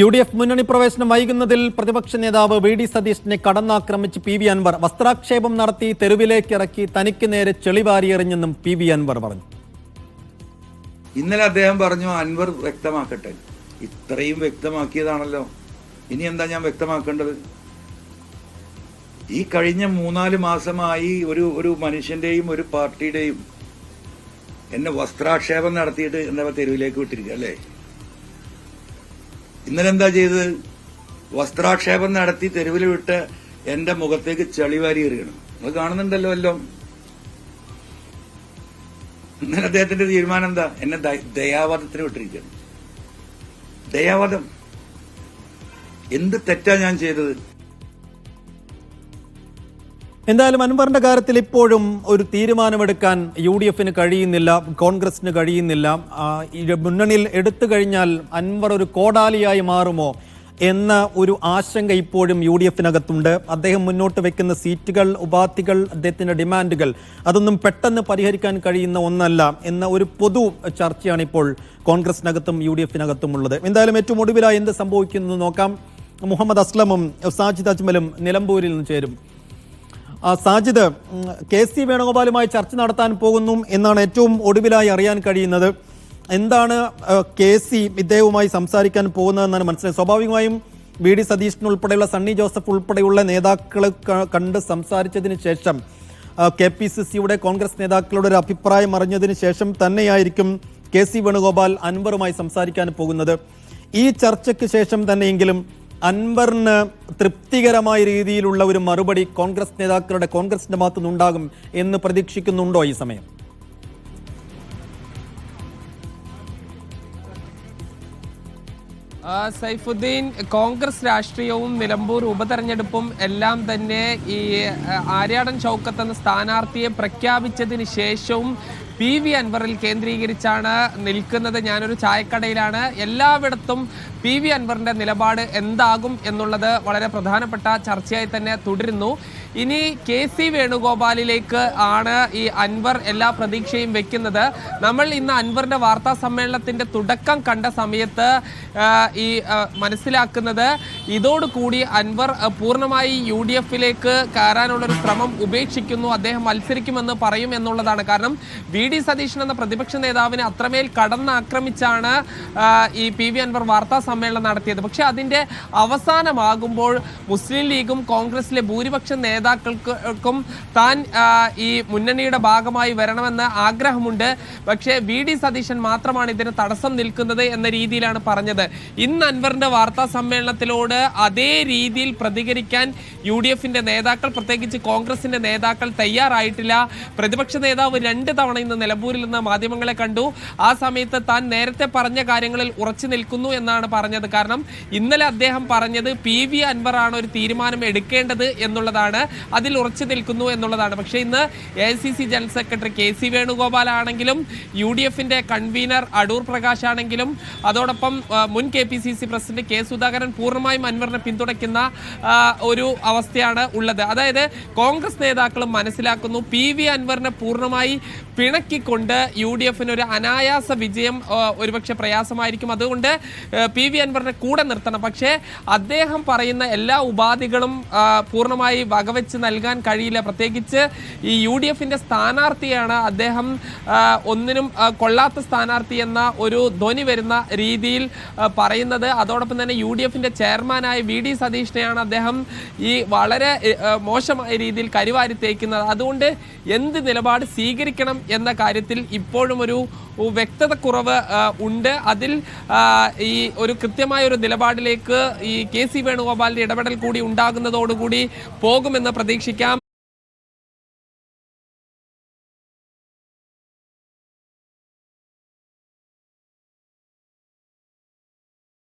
UDF മുന്നണി പ്രവേശനം വൈകുന്നതിൽ പ്രതിപക്ഷ നേതാവ് വി.ഡി. സതീശനെ കടന്നാക്രമിച്ച് പി.വി. അൻവർ വസ്ത്രാക്ഷേപം നടത്തി തെരുവിലേക്കിറക്കി തനിക്ക് നേരെ ചെളിവാരിയെറിഞ്ഞെന്നും പി.വി. അൻവർ പറഞ്ഞു. ഇന്നലെ അദ്ദേഹം പറഞ്ഞു അൻവർ വ്യക്തമാക്കട്ടെ. ഇത്രയും വ്യക്തമാക്കിയതാണല്ലോ, ഇനി എന്താ ഞാൻ വ്യക്തമാക്കേണ്ടത്? ഈ കഴിഞ്ഞ 3-4 മാസമായി ഒരു മനുഷ്യന്റെയും ഒരു പാർട്ടിയുടെയും എന്നെ വസ്ത്രാക്ഷേപം നടത്തിയിട്ട് എന്താ തെരുവിലേക്ക് വിട്ടിരിക്കുക അല്ലേ? ഇന്നലെ എന്താ ചെയ്തത്? വസ്ത്രാക്ഷേപം നടത്തി തെരുവിൽ വിട്ട് എന്റെ മുഖത്തേക്ക് ചെളിവാരി എറിയണം. അത് കാണുന്നുണ്ടല്ലോ എല്ലാം. ഇന്നലെ അദ്ദേഹത്തിന്റെ തീരുമാനം എന്താ? എന്നെ ദയാവധത്തിന് വിട്ടിരിക്കണം. ദയാവധം. എന്ത് തെറ്റാ ഞാൻ ചെയ്തത്? എന്തായാലും അൻവറിന്റെ കാര്യത്തിൽ ഇപ്പോഴും ഒരു തീരുമാനമെടുക്കാൻ UDFന് കഴിയുന്നില്ല, കോൺഗ്രസിന് കഴിയുന്നില്ല. മുന്നണിയിൽ എടുത്തു കഴിഞ്ഞാൽ അൻവർ ഒരു കോടാലിയായി മാറുമോ എന്ന ഒരു ആശങ്ക ഇപ്പോഴും UDFനകത്തുണ്ട്. അദ്ദേഹം മുന്നോട്ട് വെക്കുന്ന സീറ്റുകൾ, ഉപാധികൾ, അദ്ദേഹത്തിന്റെ ഡിമാൻഡുകൾ അതൊന്നും പെട്ടെന്ന് പരിഹരിക്കാൻ കഴിയുന്ന ഒന്നല്ല എന്ന ഒരു പൊതു ചർച്ചയാണ് ഇപ്പോൾ കോൺഗ്രസിനകത്തും UDFനകത്തും ഉള്ളത്. എന്തായാലും ഏറ്റവും ഒടുവിലായി എന്ത് സംഭവിക്കുന്നു നോക്കാം. മുഹമ്മദ് അസ്ലമും സാജിദ് അജ്മലും നിലമ്പൂരിൽ നിന്ന് ചേരും. സാജിദ്, KC വേണുഗോപാലുമായി ചർച്ച നടത്താൻ പോകുന്നു എന്നാണ് ഏറ്റവും ഒടുവിലായി അറിയാൻ കഴിയുന്നത്. എന്താണ് KC ഇദ്ദേഹവുമായി സംസാരിക്കാൻ പോകുന്നതെന്നാണ് മനസ്സിലായത്? സ്വാഭാവികമായും വി.ഡി. സതീശൻ ഉൾപ്പെടെയുള്ള സണ്ണി ജോസഫ് ഉൾപ്പെടെയുള്ള നേതാക്കളെ കണ്ട് സംസാരിച്ചതിന് ശേഷം KPCCയുടെ കോൺഗ്രസ് നേതാക്കളുടെ ഒരു അഭിപ്രായം അറിഞ്ഞതിന് ശേഷം തന്നെയായിരിക്കും KC വേണുഗോപാൽ അൻവറുമായി സംസാരിക്കാൻ പോകുന്നത്. ഈ ചർച്ചയ്ക്ക് ശേഷം തന്നെയെങ്കിലും അൻവറിന് തൃപ്തികരമായ രീതിയിലുള്ള ഒരു മറുപടി കോൺഗ്രസിന്റെ ഭാഗത്തു നിന്നുണ്ടാകും എന്ന് പ്രതീക്ഷിക്കുന്നുണ്ടോ ഈ സമയം? സൈഫുദ്ദീൻ, കോൺഗ്രസ് രാഷ്ട്രീയവും നിലമ്പൂർ ഉപതെരഞ്ഞെടുപ്പും എല്ലാം തന്നെ ഈ ആര്യാടൻ ഷൗക്കത്ത് എന്ന സ്ഥാനാർത്ഥിയെ പ്രഖ്യാപിച്ചതിന് ശേഷവും പി.വി. അൻവറിൽ കേന്ദ്രീകരിച്ചാണ് നിൽക്കുന്നത്. ഞാനൊരു ചായക്കടയിലാണ്. എല്ലായിടത്തും പി.വി. അൻവറിന്റെ നിലപാട് എന്താകും എന്നുള്ളത് വളരെ പ്രധാനപ്പെട്ട ചർച്ചയായി തന്നെ തുടരുന്നു. ഇനി KC വേണുഗോപാലിലേക്ക് ആണ് ഈ അൻവർ എല്ലാ പ്രതീക്ഷയും വെക്കുന്നത്. നമ്മൾ ഇന്ന് അൻവറിന്റെ വാർത്താ സമ്മേളനത്തിന്റെ തുടക്കം കണ്ട സമയത്ത് ഈ മനസ്സിലാക്കുന്നത് ഇതോടുകൂടി അൻവർ പൂർണ്ണമായി UDFിലേക്ക് കയറാനുള്ളൊരു ശ്രമം ഉപേക്ഷിക്കുന്നു, അദ്ദേഹം മത്സരിക്കുമെന്ന് പറയും എന്നുള്ളതാണ്. കാരണം വി.ഡി. സതീശൻ എന്ന പ്രതിപക്ഷ നേതാവിനെ അത്രമേൽ കടന്നാക്രമിച്ചാണ് ഈ പി.വി. അൻവർ വാർത്താ സമ്മേളനം നടത്തിയത്. പക്ഷെ അതിന്റെ അവസാനമാകുമ്പോൾ മുസ്ലിം ലീഗും കോൺഗ്രസിലെ ഭൂരിപക്ഷ നേതാക്കൾക്കും താൻ ഈ മുന്നണിയുടെ ഭാഗമായി വരണമെന്ന് ആഗ്രഹമുണ്ട്. പക്ഷേ വി.ഡി. സതീശൻ മാത്രമാണ് ഇതിന് തടസ്സം നിൽക്കുന്നത് എന്ന രീതിയിലാണ് പറഞ്ഞത്. ഇന്ന് അൻവറിന്റെ വാർത്താ സമ്മേളനത്തിലോട് അതേ രീതിയിൽ പ്രതികരിക്കാൻ UDFന്റെ നേതാക്കൾ, പ്രത്യേകിച്ച് കോൺഗ്രസിന്റെ നേതാക്കൾ തയ്യാറായിട്ടില്ല. പ്രതിപക്ഷ നേതാവ് 2 തവണ ഇന്ന് നിലമ്പൂരിൽ നിന്ന് മാധ്യമങ്ങളെ കണ്ടു. ആ സമയത്ത് താൻ നേരത്തെ പറഞ്ഞ കാര്യങ്ങളിൽ ഉറച്ചു നിൽക്കുന്നു എന്നാണ് പറഞ്ഞത്. കാരണം ഇന്നലെ അദ്ദേഹം പറഞ്ഞത് പി.വി. അൻവറാണ് ഒരു തീരുമാനം എടുക്കേണ്ടത് എന്നുള്ളതാണ്, അതിൽ ഉറച്ചു നിൽക്കുന്നു എന്നുള്ളതാണ്. പക്ഷേ ഇന്ന് AICC general secretary KC Venugopal ആണെങ്കിലും UDFന്റെ കൺവീനർ അടൂർ പ്രകാശ് ആണെങ്കിലും അതോടൊപ്പം മുൻ KPCC പ്രസിഡന്റ് K. സുധാകരൻ പൂർണ്ണമായും അൻവറിനെ പിന്തുണയ്ക്കുന്ന ഒരു അവസ്ഥയാണ് ഉള്ളത്. അതായത് കോൺഗ്രസ് നേതാക്കളും മനസ്സിലാക്കുന്നു പി.വി. അൻവറിനെ പൂർണ്ണമായി പിണക്കിക്കൊണ്ട് UDFന് ഒരു അനായാസ വിജയം ഒരുപക്ഷെ പ്രയാസമായിരിക്കും. അതുകൊണ്ട് പി.വി. അൻവറിനെ കൂടെ നിർത്തണം. പക്ഷേ അദ്ദേഹം പറയുന്ന എല്ലാ ഉപാധികളും പൂർണ്ണമായി വകവെച്ച് നൽകാൻ കഴിയില്ല. പ്രത്യേകിച്ച് ഈ UDFന്റെ സ്ഥാനാർത്ഥിയാണ് അദ്ദേഹം ഒന്നിനും കൊള്ളാത്ത സ്ഥാനാർത്ഥി എന്ന ഒരു ധ്വനി വരുന്ന രീതിയിൽ പറയുന്നത്. അതോടൊപ്പം തന്നെ UDFന്റെ ചെയർമാനായ വി.ഡി. സതീശനെയാണ് അദ്ദേഹം ഈ വളരെ മോശമായ രീതിയിൽ കരിവാരി തേക്കുന്നത്. അതുകൊണ്ട് എന്ത് നിലപാട് സ്വീകരിക്കണം എന്ന കാര്യത്തിൽ ഇപ്പോഴും ഒരു വ്യക്തതക്കുറവ് ഉണ്ട്. അതിൽ ഈ ഒരു കൃത്യമായ ഒരു നിലപാടിലേക്ക് ഈ KC വേണുഗോപാലിന്റെ ഇടപെടൽ കൂടി ഉണ്ടാകുന്നതോടുകൂടി പോകുമെന്ന് പ്രതീക്ഷിക്കാം.